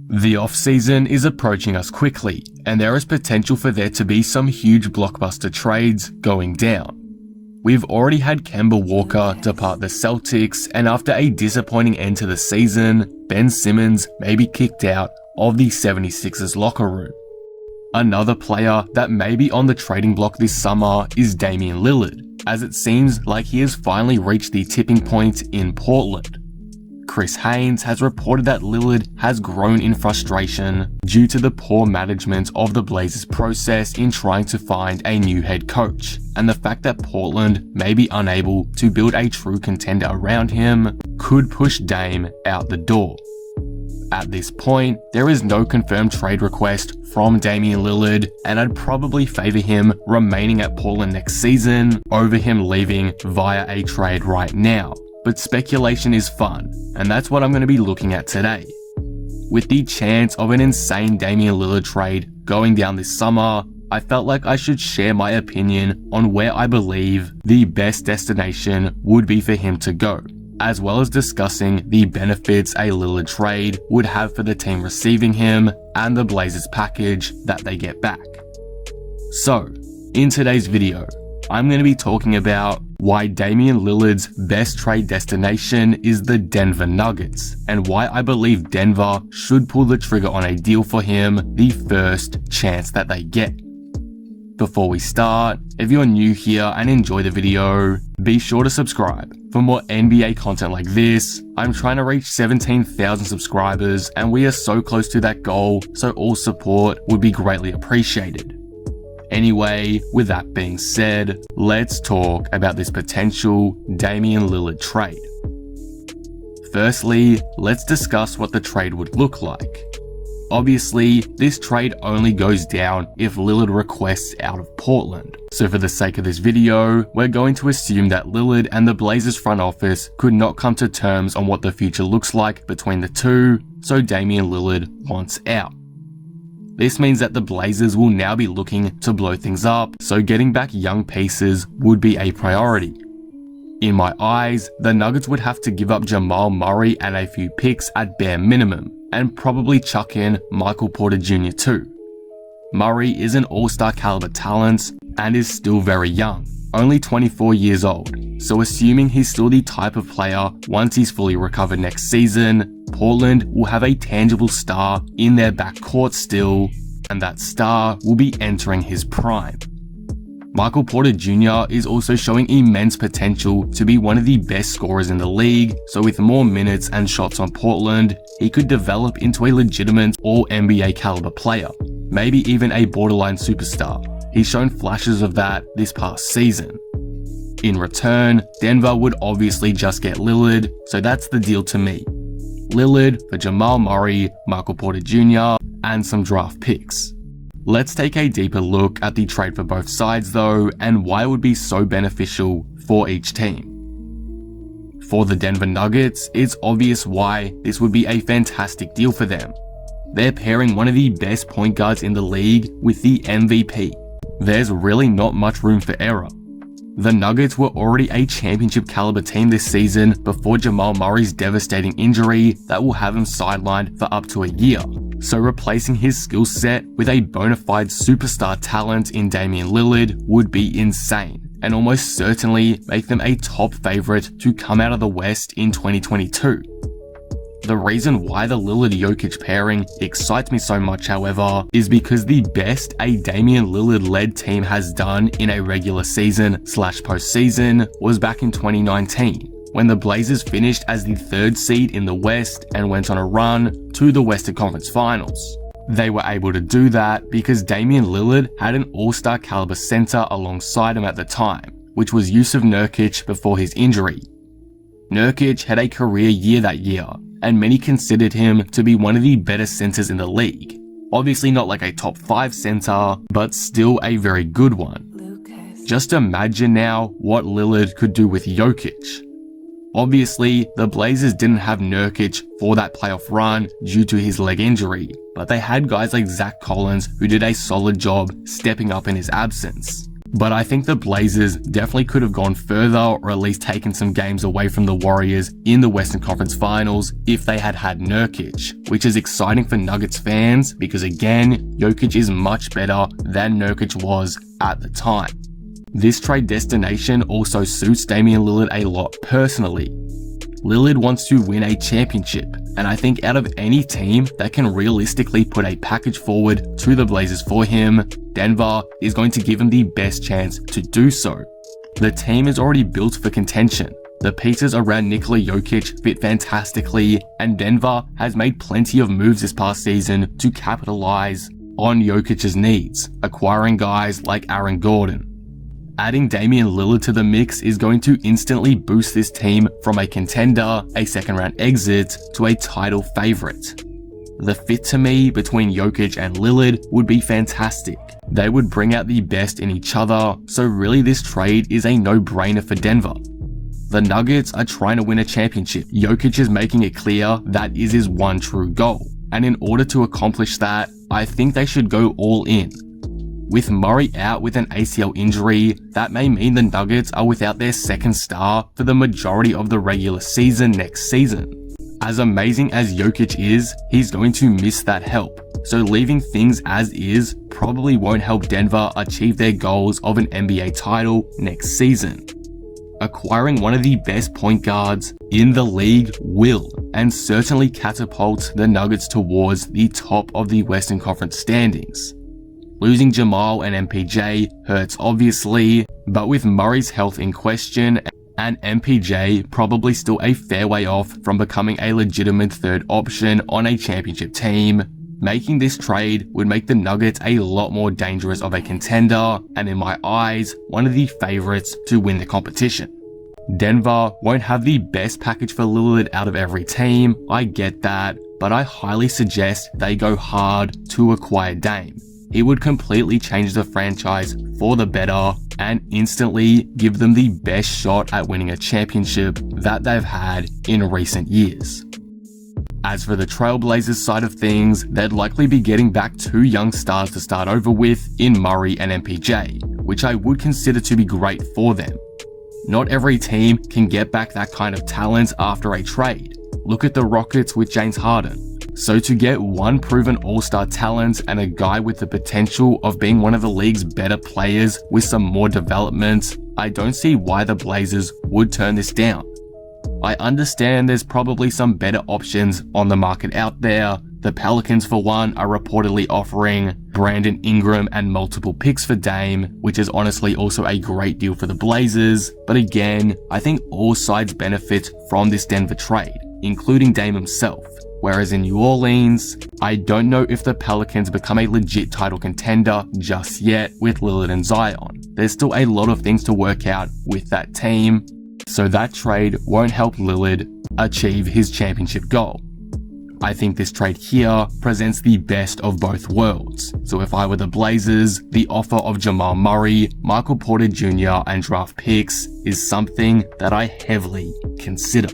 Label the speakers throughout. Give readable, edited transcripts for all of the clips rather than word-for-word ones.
Speaker 1: The offseason is approaching us quickly, and there is potential for there to be some huge blockbuster trades going down. We've already had Kemba Walker depart the Celtics, and after a disappointing end to the season, Ben Simmons may be kicked out of the 76ers locker room. Another player that may be on the trading block this summer is Damian Lillard, as it seems like he has finally reached the tipping point in Portland. Chris Haynes has reported that Lillard has grown in frustration due to the poor management of the Blazers' process in trying to find a new head coach, and the fact that Portland may be unable to build a true contender around him could push Dame out the door. At this point, there is no confirmed trade request from Damian Lillard, and I'd probably favour him remaining at Portland next season over him leaving via a trade right now. But speculation is fun, and that's what I'm going to be looking at today. With the chance of an insane Damian Lillard trade going down this summer, I felt like I should share my opinion on where I believe the best destination would be for him to go, as well as discussing the benefits a Lillard trade would have for the team receiving him and the Blazers package that they get back. So, in today's video, I'm going to be talking about why Damian Lillard's best trade destination is the Denver Nuggets, and why I believe Denver should pull the trigger on a deal for him the first chance that they get. Before we start, if you're new here and enjoy the video, be sure to subscribe for more NBA content like this. I'm trying to reach 17,000 subscribers, and we are so close to that goal, so all support would be greatly appreciated. Anyway, with that being said, let's talk about this potential Damian Lillard trade. Firstly, let's discuss what the trade would look like. Obviously, this trade only goes down if Lillard requests out of Portland. So for the sake of this video, we're going to assume that Lillard and the Blazers front office could not come to terms on what the future looks like between the two, so Damian Lillard wants out. This means that the Blazers will now be looking to blow things up, so getting back young pieces would be a priority. In my eyes, the Nuggets would have to give up Jamal Murray and a few picks at bare minimum, and probably chuck in Michael Porter Jr. too. Murray is an all-star caliber talent and is still very young, only 24 years old, so assuming he's still the type of player once he's fully recovered next season, Portland will have a tangible star in their backcourt still, and that star will be entering his prime. Michael Porter Jr. is also showing immense potential to be one of the best scorers in the league, so with more minutes and shots on Portland, he could develop into a legitimate all-NBA caliber player, maybe even a borderline superstar. He's shown flashes of that this past season. In return, Denver would obviously just get Lillard, so that's the deal to me. Lillard for Jamal Murray, Michael Porter Jr., and some draft picks. Let's take a deeper look at the trade for both sides though, and why it would be so beneficial for each team. For the Denver Nuggets, it's obvious why this would be a fantastic deal for them. They're pairing one of the best point guards in the league with the MVP. There's really not much room for error. The Nuggets were already a championship caliber team this season before Jamal Murray's devastating injury that will have him sidelined for up to a year. So replacing his skill set with a bona fide superstar talent in Damian Lillard would be insane, and almost certainly make them a top favourite to come out of the West in 2022. The reason why the Lillard-Jokic pairing excites me so much, however, is because the best a Damian Lillard-led team has done in a regular season/postseason was back in 2019, when the Blazers finished as the 3rd seed in the West and went on a run to the Western Conference Finals. They were able to do that because Damian Lillard had an all-star caliber center alongside him at the time, which was Jusuf Nurkic before his injury. Nurkic had a career year that year, and many considered him to be one of the better centers in the league. Obviously not like a top 5 center, but still a very good one. Just imagine now what Lillard could do with Jokic. Obviously, the Blazers didn't have Nurkic for that playoff run due to his leg injury, but they had guys like Zach Collins who did a solid job stepping up in his absence. But I think the Blazers definitely could have gone further, or at least taken some games away from the Warriors in the Western Conference Finals if they had Nurkic, which is exciting for Nuggets fans because again, Jokic is much better than Nurkic was at the time. This trade destination also suits Damian Lillard a lot personally. Lillard wants to win a championship, and I think out of any team that can realistically put a package forward to the Blazers for him, Denver is going to give him the best chance to do so. The team is already built for contention. The pieces around Nikola Jokic fit fantastically, and Denver has made plenty of moves this past season to capitalize on Jokic's needs, acquiring guys like Aaron Gordon. Adding Damian Lillard to the mix is going to instantly boost this team from a contender, a second round exit, to a title favorite. The fit to me between Jokic and Lillard would be fantastic. They would bring out the best in each other, so really this trade is a no-brainer for Denver. The Nuggets are trying to win a championship. Jokic is making it clear that is his one true goal, and in order to accomplish that, I think they should go all in. With Murray out with an ACL injury, that may mean the Nuggets are without their second star for the majority of the regular season next season. As amazing as Jokic is, he's going to miss that help, so leaving things as is probably won't help Denver achieve their goals of an NBA title next season. Acquiring one of the best point guards in the league will, and certainly catapult the Nuggets towards the top of the Western Conference standings. Losing Jamal and MPJ hurts obviously, but with Murray's health in question and MPJ probably still a fair way off from becoming a legitimate third option on a championship team, making this trade would make the Nuggets a lot more dangerous of a contender, and in my eyes, one of the favorites to win the competition. Denver won't have the best package for Lillard out of every team, I get that, but I highly suggest they go hard to acquire Dame. He would completely change the franchise for the better and instantly give them the best shot at winning a championship that they've had in recent years. As for the Trailblazers side of things, they'd likely be getting back two young stars to start over with in Murray and MPJ, which I would consider to be great for them. Not every team can get back that kind of talent after a trade. Look at the Rockets with James Harden. So to get one proven all-star talent and a guy with the potential of being one of the league's better players with some more development, I don't see why the Blazers would turn this down. I understand there's probably some better options on the market out there. The Pelicans for one are reportedly offering Brandon Ingram and multiple picks for Dame, which is honestly also a great deal for the Blazers, but again, I think all sides benefit from this Denver trade, including Dame himself. Whereas in New Orleans, I don't know if the Pelicans become a legit title contender just yet with Lillard and Zion. There's still a lot of things to work out with that team, so that trade won't help Lillard achieve his championship goal. I think this trade here presents the best of both worlds. So if I were the Blazers, the offer of Jamal Murray, Michael Porter Jr. and draft picks is something that I heavily consider.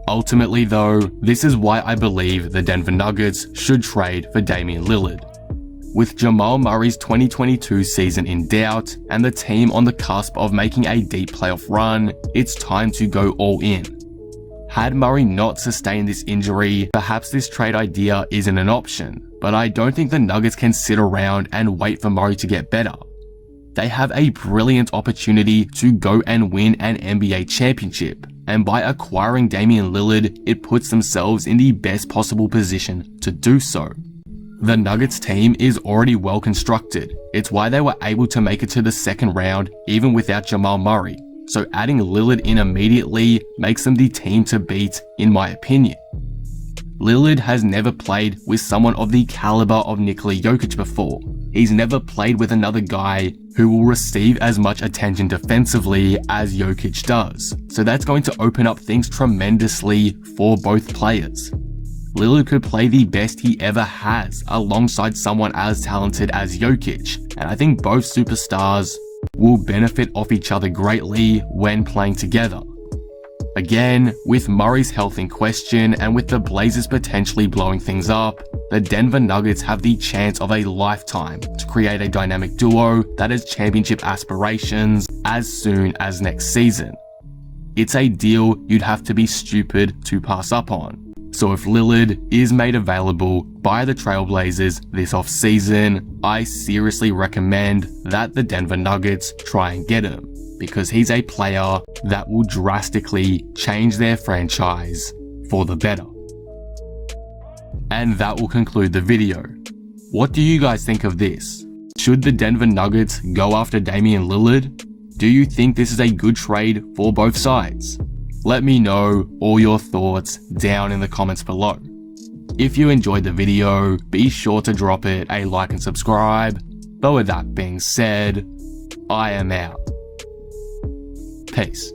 Speaker 1: Ultimately though, this is why I believe the Denver Nuggets should trade for Damian Lillard. With Jamal Murray's 2022 season in doubt and the team on the cusp of making a deep playoff run, it's time to go all in. Had Murray not sustained this injury, perhaps this trade idea isn't an option, but I don't think the Nuggets can sit around and wait for Murray to get better. They have a brilliant opportunity to go and win an NBA championship, and by acquiring Damian Lillard, it puts themselves in the best possible position to do so. The Nuggets team is already well constructed. It's why they were able to make it to the second round even without Jamal Murray. So adding Lillard in immediately makes them the team to beat, in my opinion. Lillard has never played with someone of the caliber of Nikola Jokic before. He's never played with another guy who will receive as much attention defensively as Jokic does. So that's going to open up things tremendously for both players. Lillard could play the best he ever has alongside someone as talented as Jokic, and I think both superstars will benefit off each other greatly when playing together. Again, with Murray's health in question and with the Blazers potentially blowing things up, the Denver Nuggets have the chance of a lifetime to create a dynamic duo that has championship aspirations as soon as next season. It's a deal you'd have to be stupid to pass up on. So if Lillard is made available by the Trailblazers this offseason, I seriously recommend that the Denver Nuggets try and get him, because he's a player that will drastically change their franchise for the better. And that will conclude the video. What do you guys think of this? Should the Denver Nuggets go after Damian Lillard? Do you think this is a good trade for both sides? Let me know all your thoughts down in the comments below. If you enjoyed the video, be sure to drop it a like and subscribe. But with that being said, I am out. Peace.